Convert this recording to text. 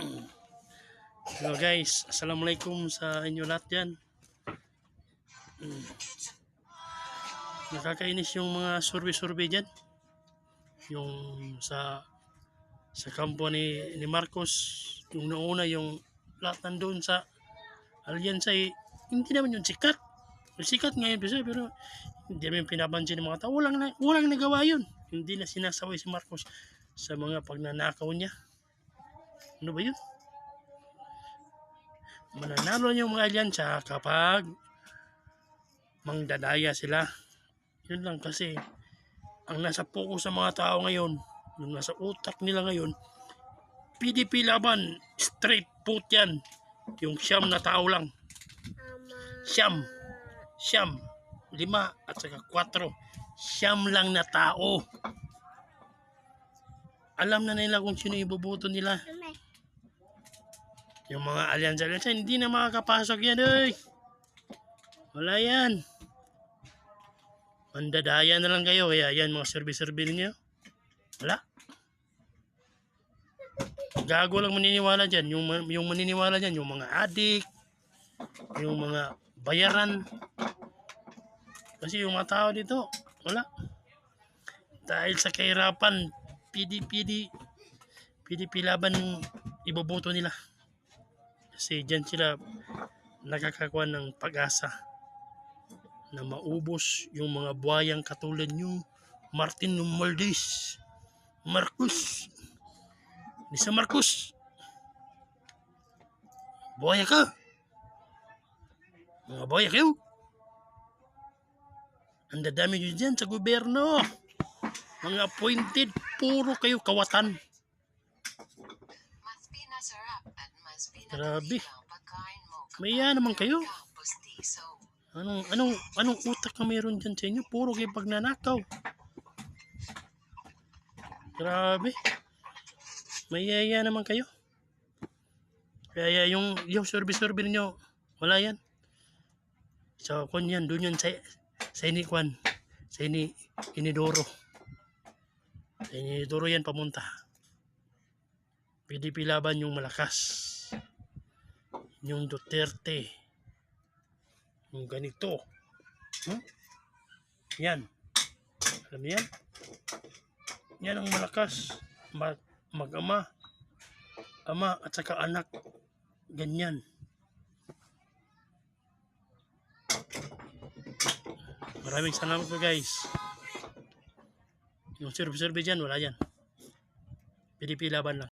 Hello guys, assalamualaikum sa inyo lahat dyan. Nakakainis yung mga survey dyan. Yung sa kampo ni Marcos, yung nauna yung lahat nandun sa alyansa hindi naman yung sikat. Yung sikat ngayon pero hindi naman pinapansin ng mga tao. Walang nagawa yun. Hindi na sinasaway si Marcos sa mga pagnanakaw niya. Ano ba yun? Mananalo yung mga alyansa kapag mangdadaya sila. Yun lang kasi ang nasa focus sa mga tao ngayon, yung nasa utak nila ngayon, PDP laban, straight put yan. Yung siyam na tao lang. Siyam, 5 at saka 4. Siyam lang na tao. Alam na nila kung sino iboboto nila. Yung mga alyansa, hindi na makakapasok yan, oy. Wala yan. Mandadaya na lang kayo, kaya yan mga survey niyo. Wala. Gago lang maniniwala dyan. Yung maniniwala dyan, yung mga adik, yung mga bayaran. Kasi yung mga tao dito, wala. Dahil sa kahirapan, PDP laban yung iboboto nila. Kasi dyan sila nakakakuha ng pag-asa na maubos yung mga buhayang katulad yung Martin Romualdez, Marcos. Lisa Marcos, buhaya ka. Mga buhaya kayo. Ang dadami nyo dyan sa gobyerno. Mga appointed, puro kayo kawatan. Grabe. Maya naman kayo. Anong utak na mayroon dyan sa inyo? Puro kayo pagnanakaw. Grabe. Mayaya naman kayo. Kaya yung survey niyo, wala yan. So, kung yan, doon yan sa Inikwan, sa Inidoro. Sa Inidoro yan pamunta. PDP laban yung malakas. Yung Duterte. Yung ganito. Yan. Alam niyo yan? Yan ang malakas. Mag-ama. Ama at saka anak. Ganyan. Maraming salamat po guys. Yung survey dyan, wala yan. PDP laban lang.